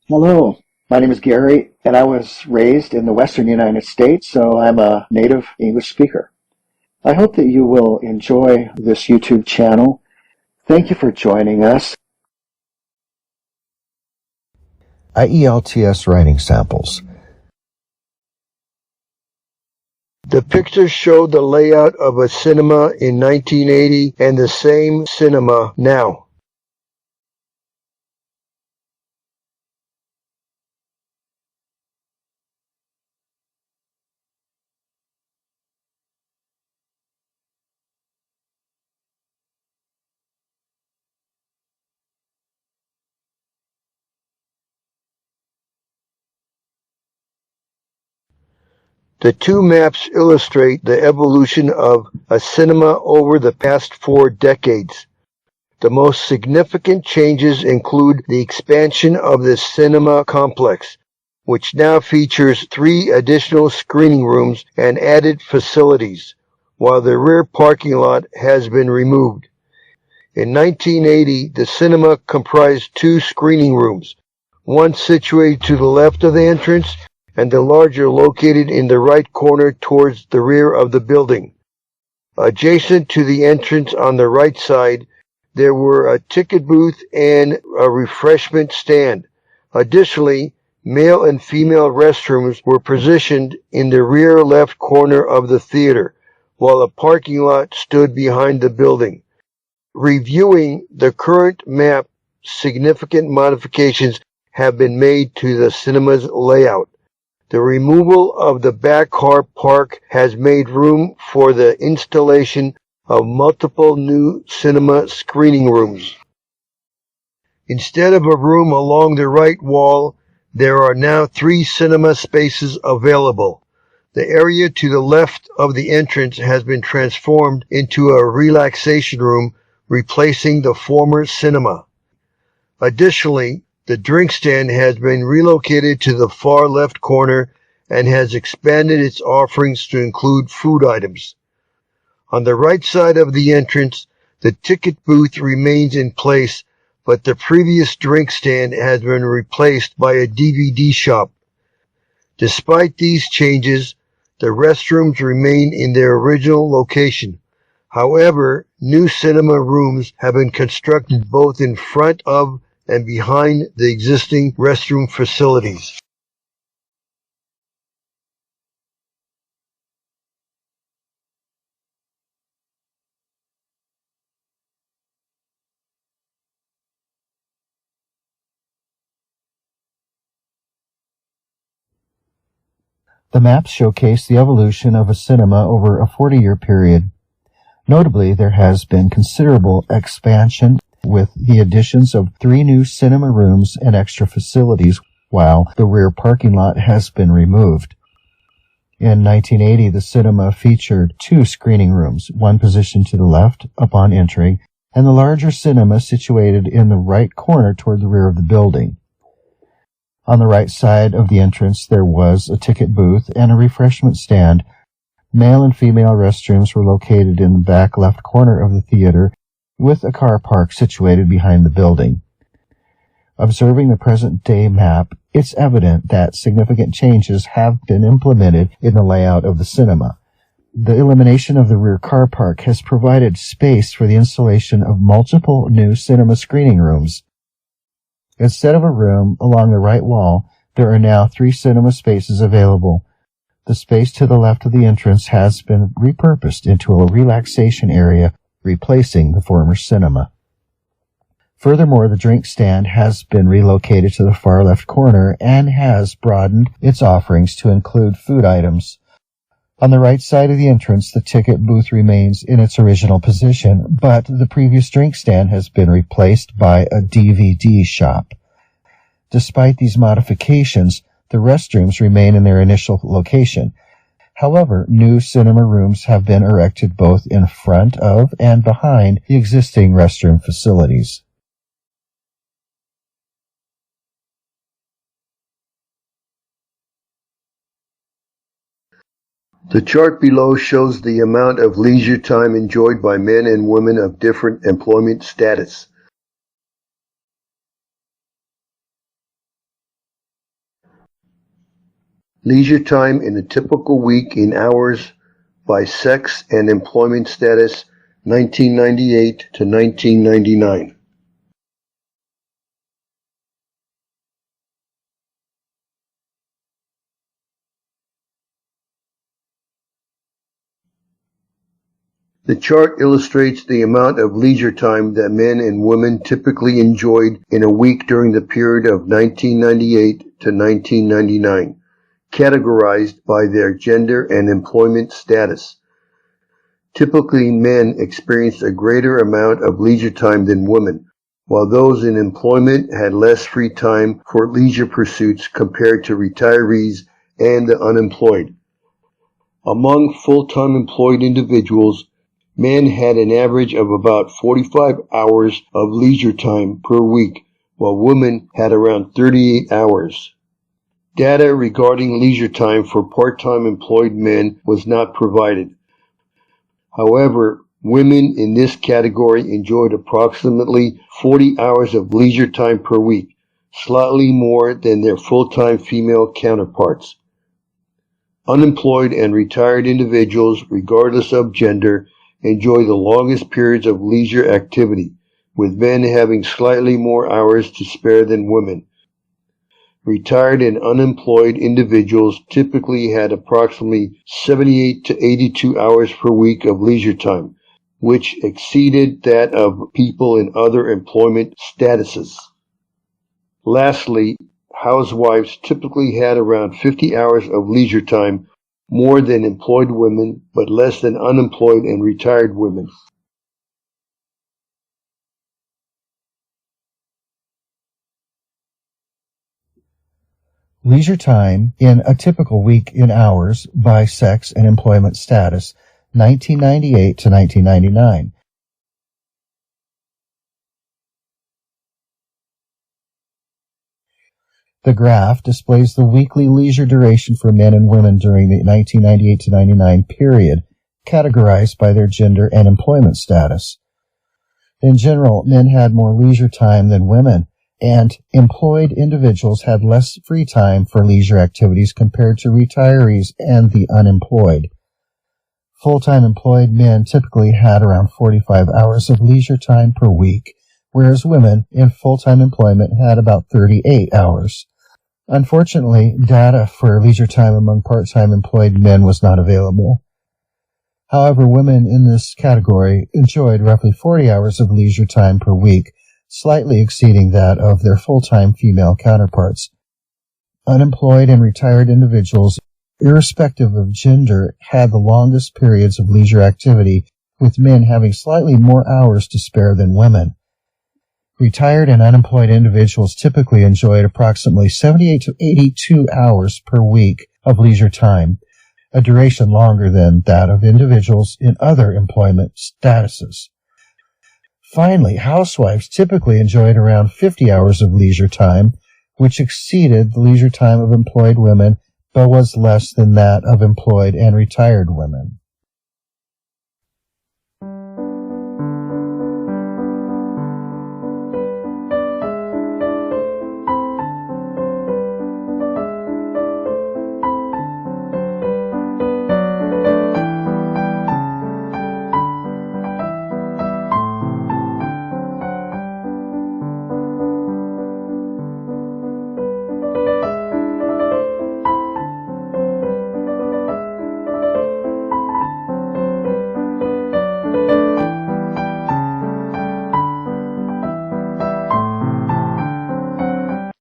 Hello, my name is Gary, and I was raised in the Western United States, so I'm a native English speaker. I hope that you will enjoy this YouTube channel. Thank you for joining us. IELTS writing samples. The pictures show the layout of a cinema in 1980 and the same cinema now. The two maps illustrate the evolution of a cinema over the past 4 decades. The most significant changes include the expansion of the cinema complex, which now features 3 additional screening rooms and added facilities, while the rear parking lot has been removed. In 1980, the cinema comprised 2 screening rooms, one situated to the left of the entrance and the larger located in the right corner towards the rear of the building. Adjacent to the entrance on the right side, there were a ticket booth and a refreshment stand. Additionally, male and female restrooms were positioned in the rear left corner of the theater, while a parking lot stood behind the building. Reviewing the current map, significant modifications have been made to the cinema's layout. The removal of the back car park has made room for the installation of multiple new cinema screening rooms. Instead of a room along the right wall, there are now 3 cinema spaces available. The area to the left of the entrance has been transformed into a relaxation room, replacing the former cinema. Additionally, the drink stand has been relocated to the far left corner and has expanded its offerings to include food items. On the right side of the entrance, the ticket booth remains in place, but the previous drink stand has been replaced by a DVD shop. Despite these changes, the restrooms remain in their original location. However, new cinema rooms have been constructed both in front of and behind the existing restroom facilities. The maps showcase the evolution of a cinema over a 40-year period. Notably, there has been considerable expansion with the additions of 3 new cinema rooms and extra facilities, while the rear parking lot has been removed. In 1980, the cinema featured 2 screening rooms, one positioned to the left upon entering, and the larger cinema situated in the right corner toward the rear of the building. On the right side of the entrance, there was a ticket booth and a refreshment stand. Male and female restrooms were located in the back left corner of the theater, with a car park situated behind the building. Observing the present-day map, it's evident that significant changes have been implemented in the layout of the cinema. The elimination of the rear car park has provided space for the installation of multiple new cinema screening rooms. Instead of a room along the right wall, there are now 3 cinema spaces available. The space to the left of the entrance has been repurposed into a relaxation area, replacing the former cinema. Furthermore, the drink stand has been relocated to the far left corner and has broadened its offerings to include food items. On the right side of the entrance, the ticket booth remains in its original position, but the previous drink stand has been replaced by a DVD shop. Despite these modifications, the restrooms remain in their initial location. However, new cinema rooms have been erected both in front of and behind the existing restroom facilities. The chart below shows the amount of leisure time enjoyed by men and women of different employment status. Leisure time in a typical week in hours by sex and employment status, 1998 to 1999. The chart illustrates the amount of leisure time that men and women typically enjoyed in a week during the period of 1998 to 1999, categorized by their gender and employment status. Typically, men experienced a greater amount of leisure time than women, while those in employment had less free time for leisure pursuits compared to retirees and the unemployed. Among full-time employed individuals, men had an average of about 45 hours of leisure time per week, while women had around 38 hours. Data regarding leisure time for part-time employed men was not provided. However, women in this category enjoyed approximately 40 hours of leisure time per week, slightly more than their full-time female counterparts. Unemployed and retired individuals, regardless of gender, enjoy the longest periods of leisure activity, with men having slightly more hours to spare than women. Retired and unemployed individuals typically had approximately 78 to 82 hours per week of leisure time, which exceeded that of people in other employment statuses. Lastly, housewives typically had around 50 hours of leisure time, more than employed women, but less than unemployed and retired women. Leisure time in a typical week in hours by sex and employment status, 1998 to 1999. The graph displays the weekly leisure duration for men and women during the 1998 to 99 period, categorized by their gender and employment status. In general, men had more leisure time than women, and employed individuals had less free time for leisure activities compared to retirees and the unemployed. Full-time employed men typically had around 45 hours of leisure time per week, whereas women in full-time employment had about 38 hours. Unfortunately, data for leisure time among part-time employed men was not available. However, women in this category enjoyed roughly 40 hours of leisure time per week, slightly exceeding that of their full-time female counterparts. Unemployed and retired individuals, irrespective of gender, had the longest periods of leisure activity, with men having slightly more hours to spare than women. Retired and unemployed individuals typically enjoyed approximately 78 to 82 hours per week of leisure time, a duration longer than that of individuals in other employment statuses. Finally, housewives typically enjoyed around 50 hours of leisure time, which exceeded the leisure time of employed women, but was less than that of employed and retired women.